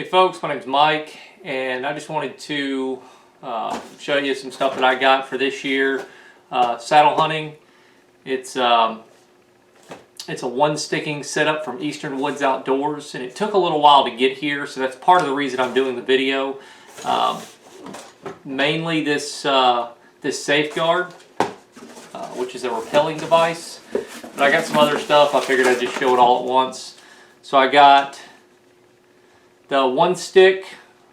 Hey folks, my name's Mike, and I just wanted to show you some stuff that I got for this year. Saddle hunting. It's a one sticking setup from Eastern Woods Outdoors, and it took a little while to get here, so that's part of the reason I'm doing the video. Mainly this safeguard, which is a repelling device, but I got some other stuff. I figured I'd just show it all at once. So I got the one stick,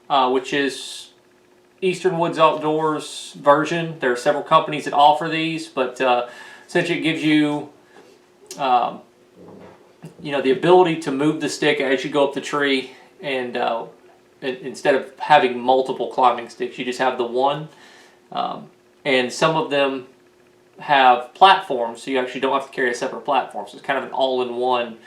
which is Eastern Woods Outdoors version. There are several companies that offer these, but essentially it gives you, the ability to move the stick as you go up the tree, and instead of having multiple climbing sticks, you just have the one. And some of them have platforms, so you actually don't have to carry a separate platform. So it's kind of an all-in-one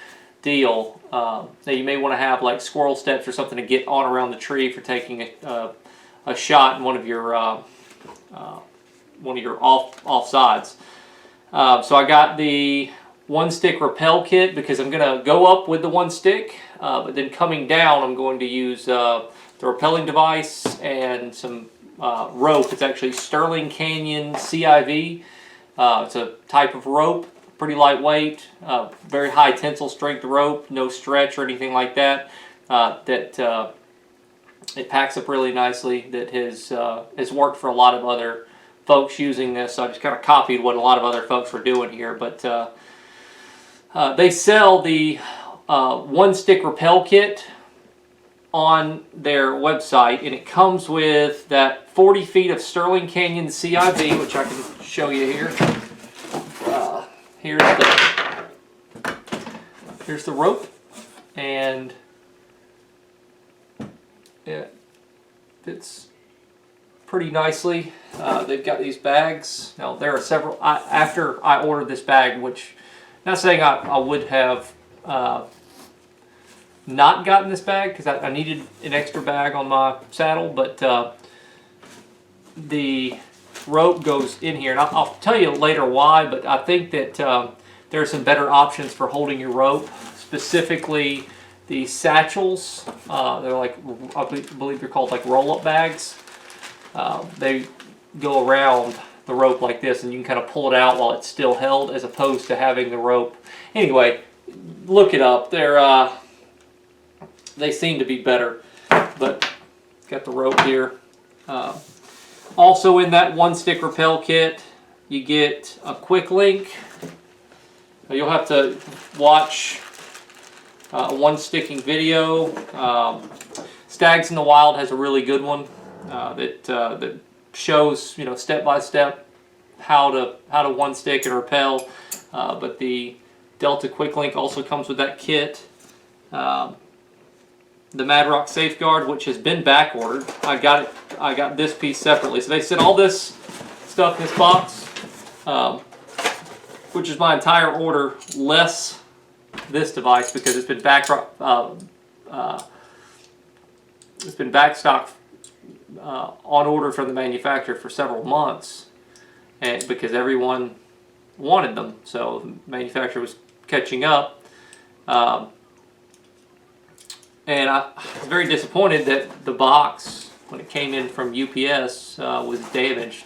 deal. Now you may want to have like squirrel steps or something to get on around the tree for taking a shot in one of your off sides. So I got the one stick rappel kit because I'm going to go up with the one stick, but then coming down I'm going to use the repelling device and some rope. It's actually Sterling Canyon CIV. It's a type of rope, pretty lightweight, very high tensile strength rope, no stretch or anything like that. It packs up really nicely. That has worked for a lot of other folks using this. So I just kind of copied what a lot of other folks were doing here. But they sell the one stick rappel kit on their website, and it comes with that 40 feet of Sterling Canyon CIV, which I can show you here. Here's the rope, and it fits pretty nicely. They've got these bags. Now there are several. After I ordered this bag, which, not saying I would have not gotten this bag because I needed an extra bag on my saddle, but the rope goes in here, and I'll tell you later why, but I think that there are some better options for holding your rope, specifically the satchels. They're like, I believe they're called like roll-up bags. They go around the rope like this, and you can kind of pull it out while it's still held, as opposed to having the rope. Anyway, look it up. They seem to be better, but got the rope here. Also in that one stick rappel kit, you get a quick link. You'll have to watch a one sticking video. Stags in the Wild has a really good one that shows, step by step how to one stick and rappel. But the Delta Quick Link also comes with that kit. The Mad Rock Safeguard, which has been back ordered. I got this piece separately. So they sent all this stuff in this box, which is my entire order, less this device, because it's been back stock on order from the manufacturer for several months, and because everyone wanted them, so the manufacturer was catching up. And I was very disappointed that the box, when it came in from UPS, was damaged.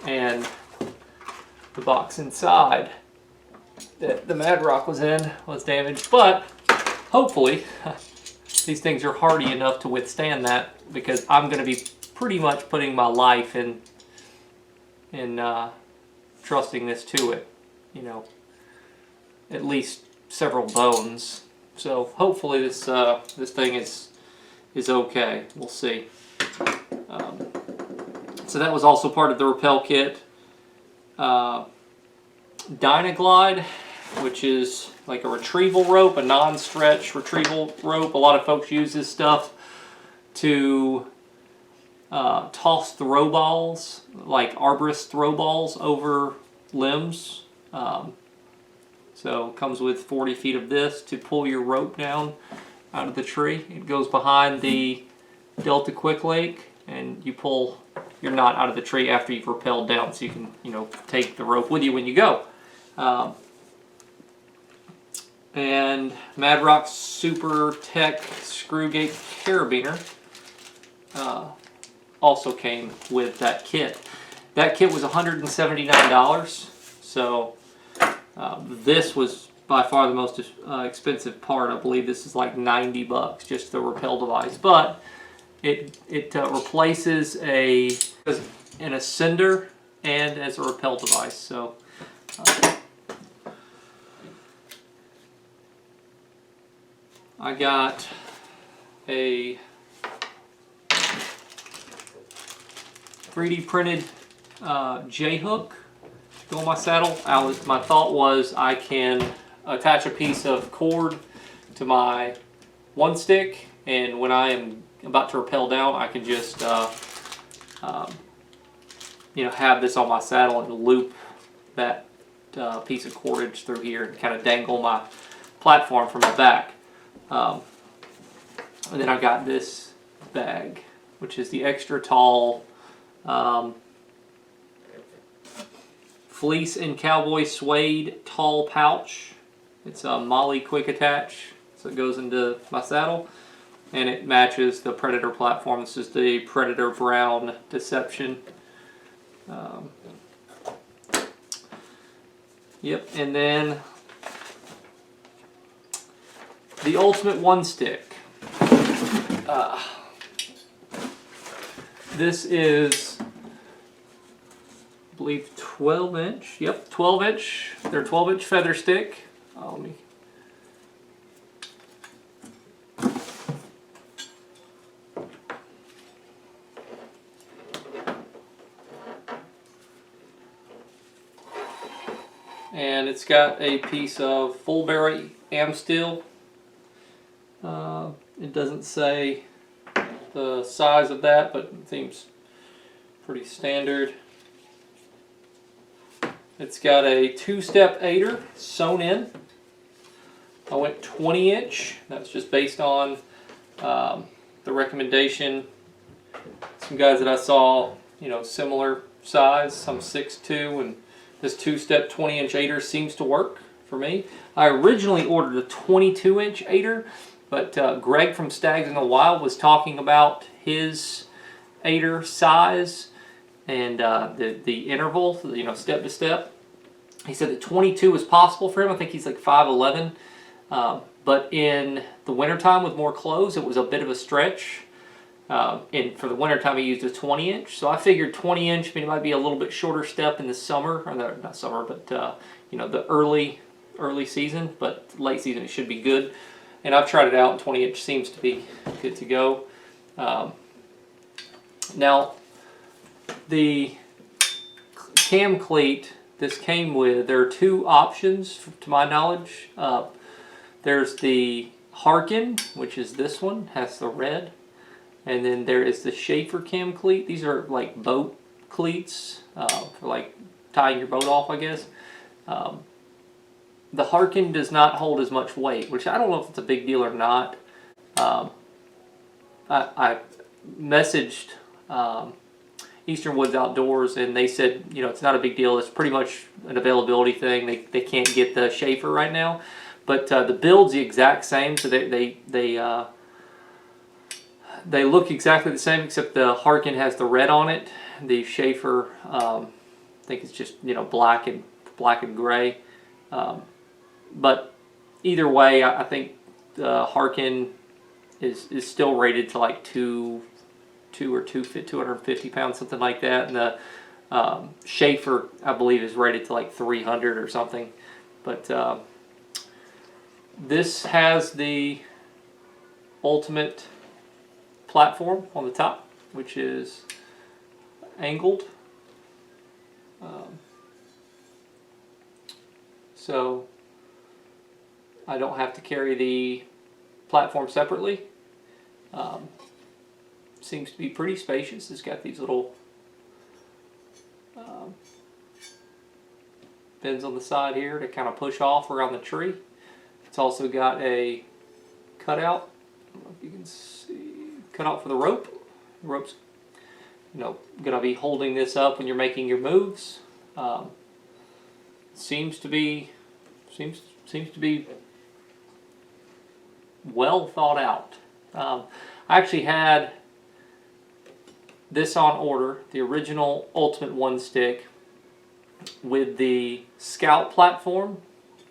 And the box inside that the Mad Rock was in was damaged. But hopefully these things are hardy enough to withstand that, because I'm going to be pretty much putting my life in trusting this to it. At least several bones. So hopefully this thing is okay. We'll see. So that was also part of the rappel kit. Dynaglide, which is like a retrieval rope, a non-stretch retrieval rope. A lot of folks use this stuff to toss throw balls, like arborist throw balls, over limbs. So it comes with 40 feet of this to pull your rope down out of the tree. It goes behind the Delta Quick Link, and you pull your knot out of the tree after you've rappelled down, so you can, take the rope with you when you go. and Mad Rock Super Tech Screw Gate Carabiner also came with that kit. That kit was $179, so this was by far the most expensive part. I believe this is like $90, just the Repel device, but it replaces an ascender and as a Repel device. So I got a 3D printed J-hook to go on my saddle. My thought was I can attach a piece of cord to my one stick, and when I am about to rappel down, I can just have this on my saddle and loop that piece of cordage through here and kind of dangle my platform from the back. And then I got this bag, which is the extra tall fleece and cowboy suede tall pouch. It's a Molly quick attach, so it goes into my saddle, and it matches the Predator platform. This is the Predator Brown Deception. Yep, and then the Ultimate One Stick. This is, I believe, 12 inch. Yep, 12 inch. They're 12-inch feather stick. Let me. And it's got a piece of full-berry am steel. It doesn't say the size of that, but it seems pretty standard. It's got a 2-step aider sewn in. I went 20 inch. That's just based on the recommendation. Some guys that I saw, similar size, some 6'2", and this 2-step 20-inch aider seems to work for me. I originally ordered a 22-inch aider, but Greg from Stags in the Wild was talking about his aider size and the interval, step to step. He said that 22 is possible for him. I think he's like 5'11", but in the wintertime with more clothes, it was a bit of a stretch. And for the wintertime, he used a 20-inch. So I figured 20-inch, it might be a little bit shorter step in the summer, or not summer, but the early season. But late season, it should be good. And I've tried it out, and 20-inch seems to be good to go. Now, the cam cleat this came with, there are two options to my knowledge. There's the Harkin, which is this one, has the red. And then there is the Schaefer cam cleat. These are like boat cleats for like tying your boat off, I guess. The Harkin does not hold as much weight, which I don't know if it's a big deal or not. I messaged Eastern Woods Outdoors, and they said, it's not a big deal. It's pretty much an availability thing. They can't get the Schaefer right now, but the build's the exact same. So they look exactly the same, except the Harkin has the red on it. The Schaefer, I think it's just black and gray. But either way, I think the Harkin is still rated to like 250 pounds, something like that, and the Schaefer, I believe, is rated to like 300 or something. But this has the Ultimate platform on the top, which is angled. So I don't have to carry the platform separately. Seems to be pretty spacious. It's got these little bends on the side here to kind of push off around the tree. It's also got a cutout. I don't know if you can see. Cutout for the rope. The rope's, gonna be holding this up when you're making your moves. Seems to be well thought out. I actually had this on order, the original Ultimate One Stick with the Scout platform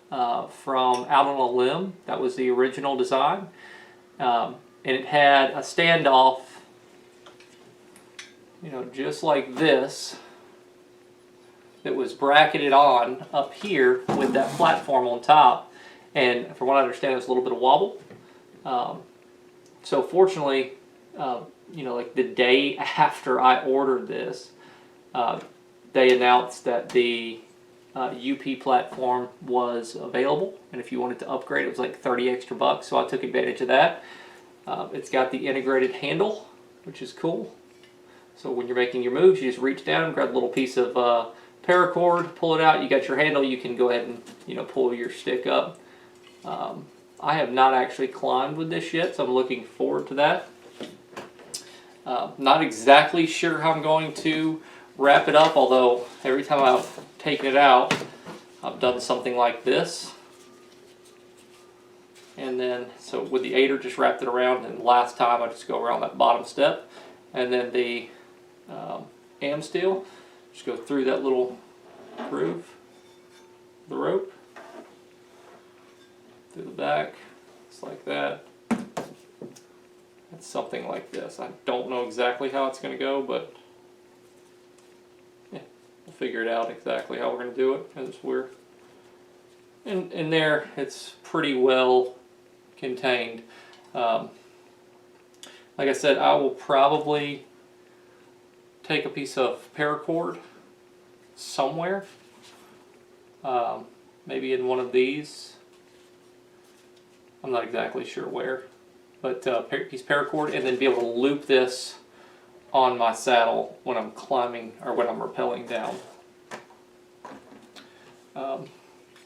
from Out on a Limb. That was the original design. And it had a standoff, you know, just like this, that was bracketed on up here with that platform on top. And from what I understand, there's a little bit of wobble. So fortunately, you know, like the day after I ordered this, they announced that the UP platform was available, and if you wanted to upgrade, it was like 30 extra bucks. So I took advantage of that. It's got the integrated handle, which is cool. So when you're making your moves, you just reach down, grab a little piece of paracord, pull it out. You got your handle. You can go ahead and, you know, pull your stick up. I have not actually climbed with this yet, so I'm looking forward to that. Not exactly sure how I'm going to wrap it up, although every time I've taken it out, I've done something like this. And then, so with the aider, just wrapped it around, and last time I just go around that bottom step. And then the am steel, just go through that little groove, the rope, through the back, just like that. It's something like this. I don't know exactly how it's going to go, but yeah, we'll figure it out exactly how we're going to do it, because we're in there. It's pretty well contained. Like I said, I will probably take a piece of paracord somewhere, maybe in one of these. I'm not exactly sure where, but piece of paracord, and then be able to loop this on my saddle when I'm climbing or when I'm rappelling down.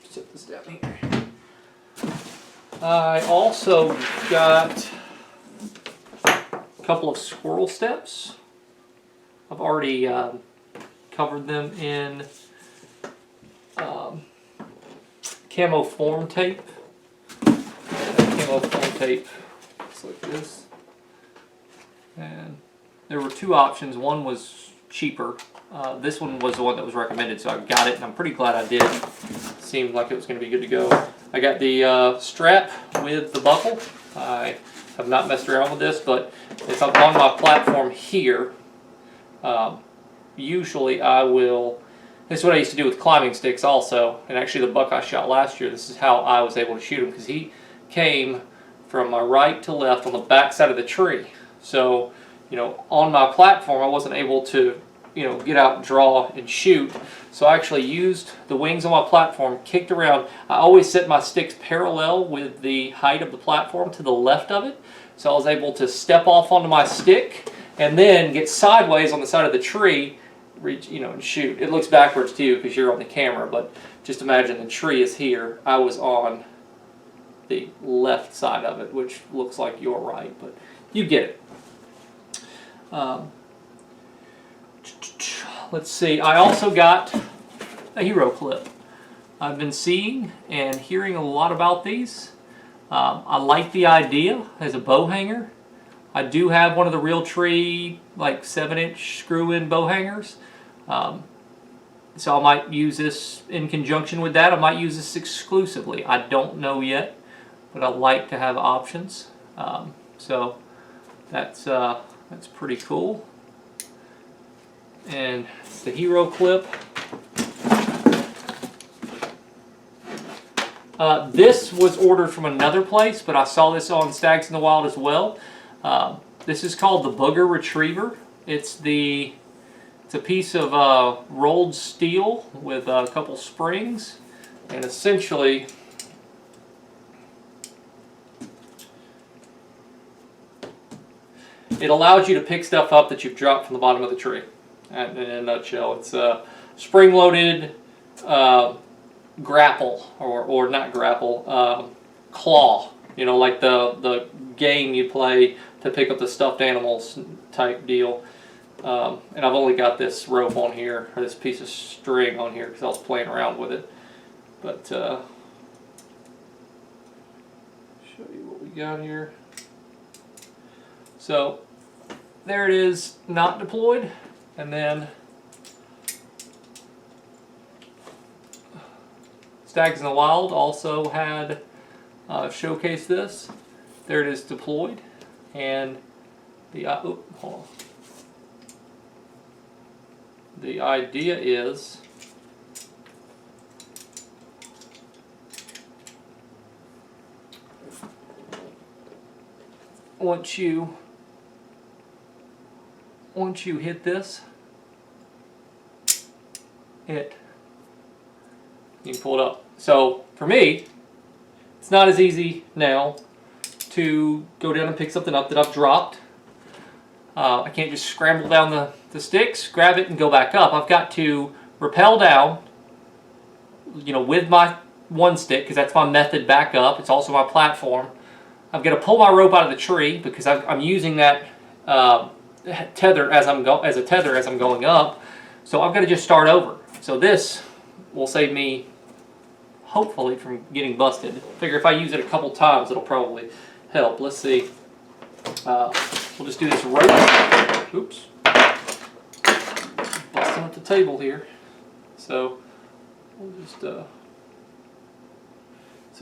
Set this down here. I also got a couple of squirrel steps. I've already covered them in camo form tape. Camo form tape looks like this. And there were two options. One was cheaper. This one was the one that was recommended, so I got it, and I'm pretty glad I did. Seemed like it was going to be good to go. I got the strap with the buckle. I have not messed around with this, but if I'm on my platform here, usually I will, this is what I used to do with climbing sticks also, and actually the buck I shot last year, this is how I was able to shoot him, because he came from my right to left on the back side of the tree. So, you know, on my platform I wasn't able to, you know, get out, draw, and shoot. So I actually used the wings on my platform, kicked around. I always set my sticks parallel with the height of the platform to the left of it. So I was able to step off onto my stick and then get sideways on the side of the tree, reach, you know, and shoot. It looks backwards to you because you're on the camera, but just imagine the tree is here. I was on the left side of it, which looks like you're right, but you get it. Let's see, I also got a hero clip. I've been seeing and hearing a lot about these. I like the idea as a bow hanger. I do have one of the Realtree like 7-inch screw-in bow hangers. So I might use this in conjunction with that. I might use this exclusively. I don't know yet, but I like to have options. So that's pretty cool. And the hero clip. This was ordered from another place, but I saw this on Stags in the Wild as well. This is called the Booger Retriever. It's a piece of rolled steel with a couple springs, and essentially it allows you to pick stuff up that you've dropped from the bottom of the tree. In a nutshell, it's a spring-loaded grapple, or not grapple, claw. You know, like the game you play to pick up the stuffed animals type deal. And I've only got this rope on here, or this piece of string on here, because I was playing around with it. But show you what we we got here. So there it is, not deployed, and then Stags in the Wild also had showcased this. There it is deployed, and the hold on. The idea is once you hit this, you can pull it up. So for me, it's not as easy now to go down and pick something up that I've dropped. I can't just scramble down the sticks, grab it, and go back up. I've got to rappel down, you know, with my one stick, because that's my method back up. It's also my platform. I've got to pull my rope out of the tree because I'm using that tether as I'm going up. So I've got to just start over. So this will save me, hopefully, from getting busted. I figure if I use it a couple times, it'll probably help. Let's see. We'll just do this rope. Oops. Busting up the table here. So we'll just so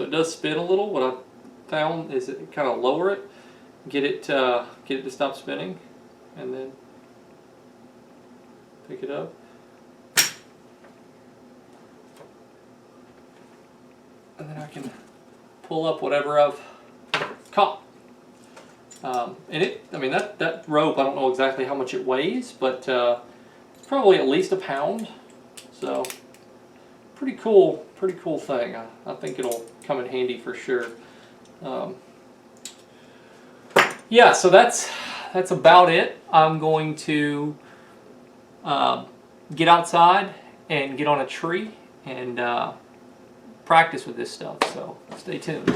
it does spin a little. What I found is it kind of lower it, get it to stop spinning, and then pick it up. And then I can pull up whatever I've caught. And that rope, I don't know exactly how much it weighs, but probably at least a pound. So pretty cool thing. I think it'll come in handy for sure. Yeah, so that's about it. I'm going to get outside and get on a tree and practice with this stuff. So stay tuned.